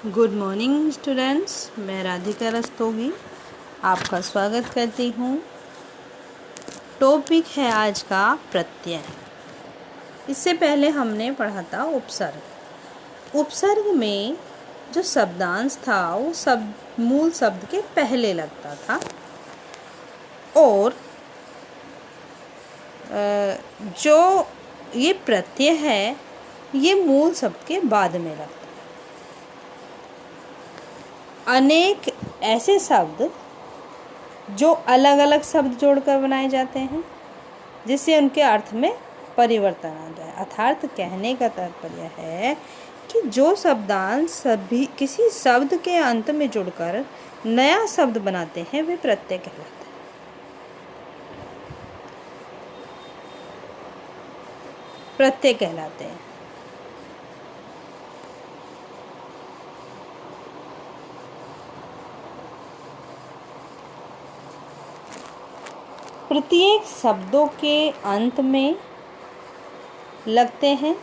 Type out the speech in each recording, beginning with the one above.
Good morning students, मैं राधिका रस्तोगी आपका स्वागत करती हूँ। टॉपिक है आज का प्रत्यय। इससे पहले हमने पढ़ा था उपसर्ग। उपसर्ग में जो शब्दांश था वो मूल शब्द के पहले लगता था और जो ये प्रत्यय है ये मूल शब्द के बाद में लगता है। अनेक ऐसे शब्द जो अलग अलग शब्द जोड़कर बनाए जाते हैं जिससे उनके अर्थ में परिवर्तन आ जाए। अर्थात कहने का तात्पर्य है कि जो शब्दांश सभी किसी शब्द के अंत में जुड़कर नया शब्द बनाते हैं वे प्रत्यय कहलाते हैं। प्रत्यय कहलाते हैं। प्रत्येक शब्दों के अंत में लगते हैं।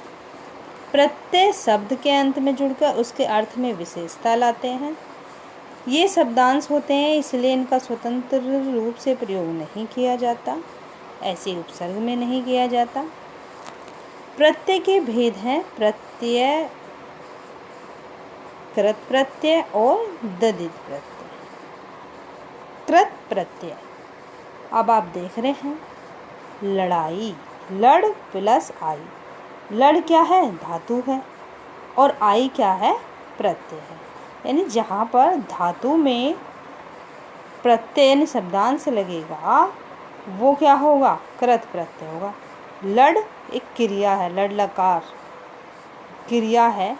प्रत्यय शब्द के अंत में जुड़कर उसके अर्थ में विशेषता लाते हैं। ये शब्दांश होते हैं इसलिए इनका स्वतंत्र रूप से प्रयोग नहीं किया जाता, ऐसे उपसर्ग में नहीं किया जाता। प्रत्यय के भेद हैं प्रत्यय, कृत प्रत्यय और ददित प्रत्यय। कृत प्रत्यय अब आप देख रहे हैं लड़ाई, लड़ प्लस आई। लड़ क्या है? धातु है और आई क्या है? प्रत्यय है। यानी जहाँ पर धातु में प्रत्यय यानी शब्दांश लगेगा वो क्या होगा? कृत प्रत्यय होगा। लड़ एक क्रिया है, लड़ लकार क्रिया है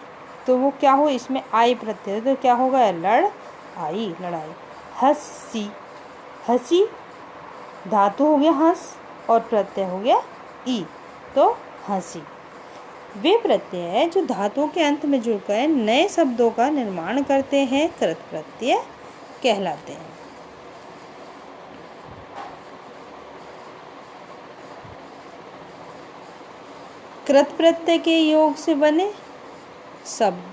तो वो क्या हो? इसमें आई प्रत्यय तो क्या होगा? लड़ आई, लड़ाई। हंसी, हंसी धातु हो गया हंस और प्रत्यय हो गया ई तो हंसी। वे प्रत्यय जो धातुओं के अंत में जुड़कर नए शब्दों का निर्माण करते हैं कृत प्रत्यय कहलाते हैं। कृत प्रत्यय के योग से बने शब्द,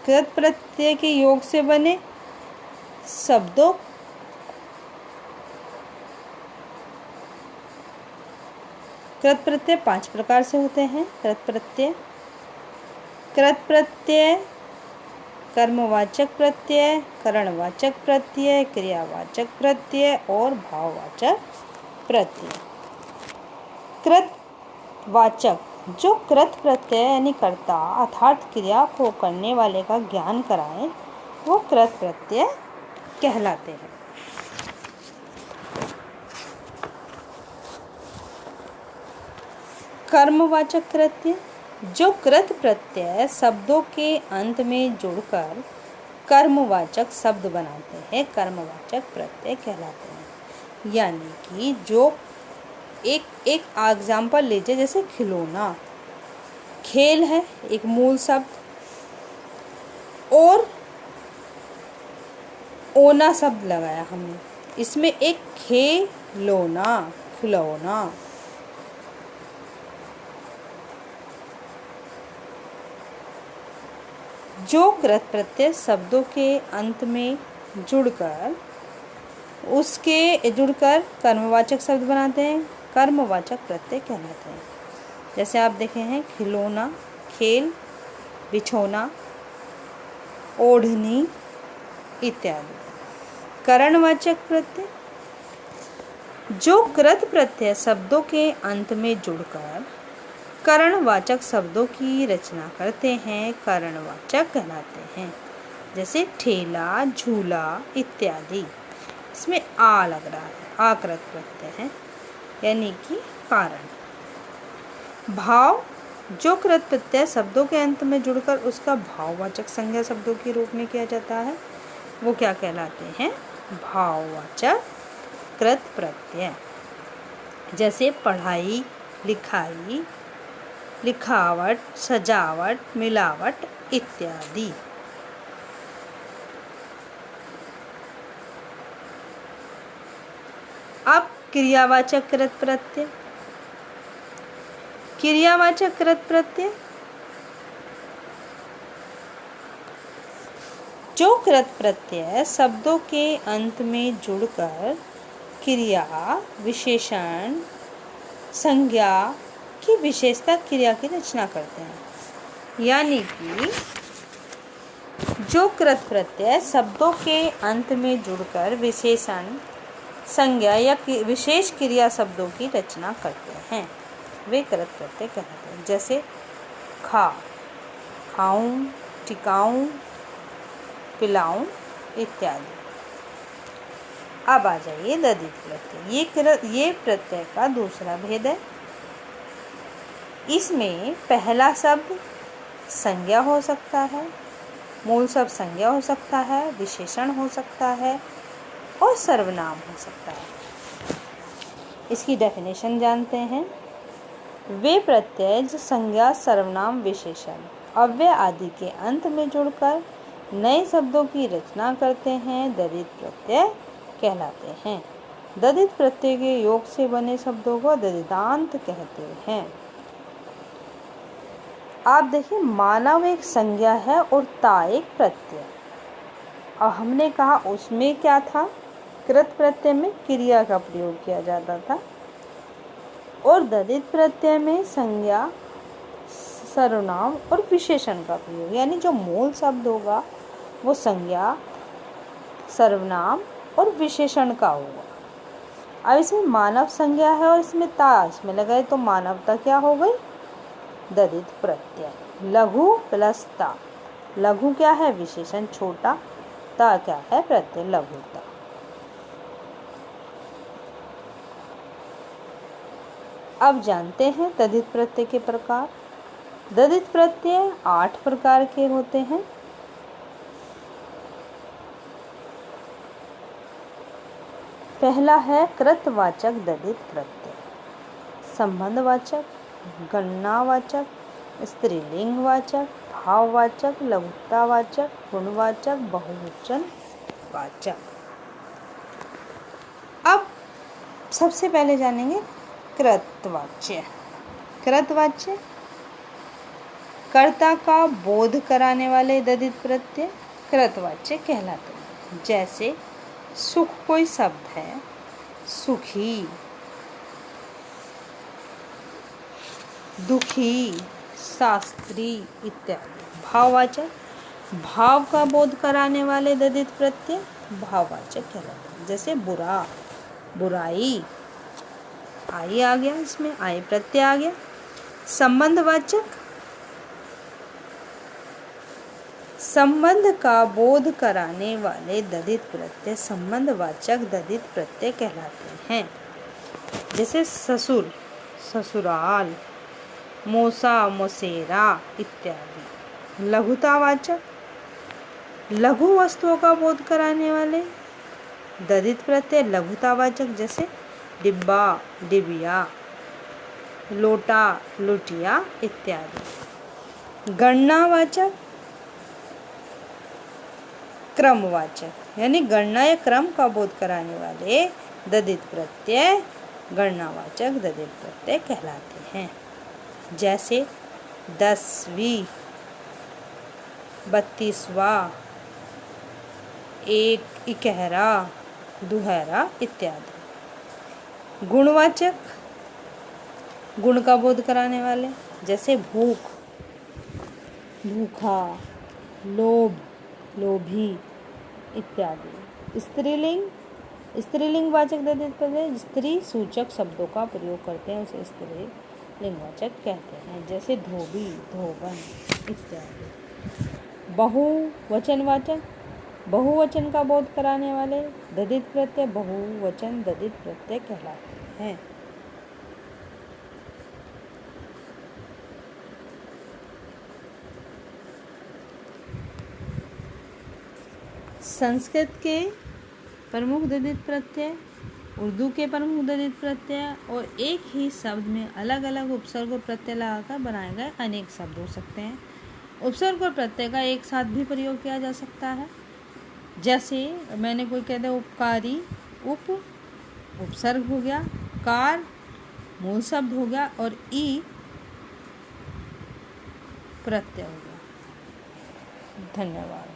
कृत प्रत्यय के योग से बने शब्दों कृत प्रत्यय 5 प्रकार से होते हैं। कृत प्रत्यय कर्मवाचक प्रत्यय, करणवाचक प्रत्यय, क्रियावाचक प्रत्यय और भाववाचक प्रत्यय। कृतवाचक जो कृत प्रत्यय यानी कर्ता अर्थात क्रिया को करने वाले का ज्ञान कराएं वो कृत प्रत्यय कहलाते हैं। कर्मवाचक प्रत्यय जो कृत प्रत्यय शब्दों के अंत में जुड़कर कर्मवाचक शब्द बनाते हैं कर्मवाचक प्रत्यय कहलाते हैं। यानी कि जो एक एग्जाम्पल लीजिए, जैसे खिलौना, खेल है एक मूल शब्द और ओना शब्द लगाया हमने, इसमें एक खिलौना, खिलौना। जो कृत प्रत्यय शब्दों के अंत में जुड़कर कर्मवाचक शब्द बनाते हैं कर्मवाचक प्रत्यय कहलाते हैं। जैसे आप देखे हैं खिलौना, खेल, बिछौना, ओढ़नी इत्यादि। करणवाचक प्रत्यय जो कृत प्रत्यय शब्दों के अंत में जुड़कर करणवाचक शब्दों की रचना करते हैं करणवाचक कहलाते हैं। जैसे ठेला, झूला इत्यादि। इसमें आ लग रहा है, आकृत प्रत्यय है यानी कि कारण। भाव जो कृत प्रत्यय शब्दों के अंत में जुड़कर उसका भाववाचक संज्ञा शब्दों के रूप में किया जाता है वो क्या कहलाते हैं? भाववाचक कृत प्रत्यय। जैसे पढ़ाई, लिखाई, लिखावट, सजावट, मिलावट इत्यादि। अब क्रियावाचक कृत प्रत्यय। क्रियावाचक कृत प्रत्यय जो कृत प्रत्यय शब्दों के अंत में जुड़कर क्रिया, विशेषण, संज्ञा की विशेषता क्रिया की रचना करते हैं। यानी कि जो कृत प्रत्यय शब्दों के अंत में जुड़कर विशेषण, संज्ञा या विशेष क्रिया शब्दों की रचना करते हैं वे कृत प्रत्यय कहलाते हैं। जैसे खा, खाऊं, टिकाऊं, पिलाऊं इत्यादि। अब आ जाइए दधित प्रत्यय। ये प्रत्यय का दूसरा भेद है। इसमें पहला शब्द संज्ञा हो सकता है, मूल शब्द संज्ञा हो सकता है, विशेषण हो सकता है और सर्वनाम हो सकता है। इसकी डेफिनेशन जानते हैं। वे प्रत्यय जो संज्ञा, सर्वनाम, विशेषण, अव्यय आदि के अंत में जुड़कर नए शब्दों की रचना करते हैं दधित प्रत्यय कहलाते हैं। दधित प्रत्यय के योग से बने शब्दों को दधितांत कहते हैं। आप देखिए, मानव एक संज्ञा है और ता एक प्रत्यय। और हमने कहा उसमें क्या था, कृत प्रत्यय में क्रिया का प्रयोग किया जाता था और दधित प्रत्यय में संज्ञा, सर्वनाम और विशेषण का प्रयोग। यानी जो मूल शब्द होगा वो संज्ञा, सर्वनाम और विशेषण का होगा। अब इसमें मानव संज्ञा है और इसमें ता इसमें लगाए तो मानवता क्या हो गई, दधित प्रत्यय। लघु प्लस ता, लघु क्या है, विशेषण छोटा, ता क्या है, प्रत्यय लघुता। अब जानते हैं दधित प्रत्यय के प्रकार। दधित प्रत्यय 8 प्रकार के होते हैं। पहला है कृतवाचक दधित प्रत्यय, संबंधवाचक, गणनावाचक, स्त्रीलिंगवाचक, भाववाचक, लघुतावाचक, गुणवाचक, बहुवचन वाचक। अब सबसे पहले जानेंगे कृतवाच्य। कृतवाच्य कर्ता का बोध कराने वाले दधित प्रत्यय कृतवाच्य कहलाते हैं। जैसे सुख कोई शब्द है, सुखी, दुखी, शास्त्री इत्यादि। भाववाचक भाव का बोध कराने वाले दधित प्रत्यय भाववाचक कहलाते हैं। जैसे बुरा, बुराई, आई आ गया, इसमें आई प्रत्यय आ गया। संबंधवाचक संबंध का बोध कराने वाले दधित प्रत्यय संबंधवाचक दधित प्रत्यय कहलाते हैं। जैसे ससुर, ससुराल, मोसा, मोसेरा इत्यादि। लघुतावाचक लघु वस्तुओं का बोध कराने वाले दधित प्रत्यय लघुतावाचक। जैसे डिब्बा, डिबिया, लोटा, लुटिया इत्यादि। गणनावाचक क्रमवाचक, यानी गणना या क्रम का बोध कराने वाले दधित प्रत्यय गणनावाचक दधित प्रत्यय कहलाते हैं। जैसे 10वीं, 32वां, एक, इकहरा, दुहरा इत्यादि। गुणवाचक गुण का बोध कराने वाले। जैसे भूख, भूखा, लोभ, लोभी इत्यादि। स्त्रीलिंग वाचक दधित प्रत्यय स्त्री सूचक शब्दों का प्रयोग करते हैं, उसे स्त्रीलिंगवाचक कहते हैं। जैसे धोबी, धोबन इत्यादि। बहुवचनवाचक बहुवचन का बोध कराने वाले दधित प्रत्यय बहुवचन दधित प्रत्यय कहलाते हैं। संस्कृत के प्रमुख दधित प्रत्यय, उर्दू के प्रमुख दधित प्रत्यय और एक ही शब्द में अलग अलग उपसर्ग और प्रत्यय लगाकर बनाए गए अनेक शब्द हो सकते हैं। उपसर्ग और प्रत्यय का एक साथ भी प्रयोग किया जा सकता है। जैसे मैंने कोई कह दिया उपकारी, उपसर्ग हो गया, कार मूल शब्द हो गया और ई प्रत्यय हो गया। धन्यवाद।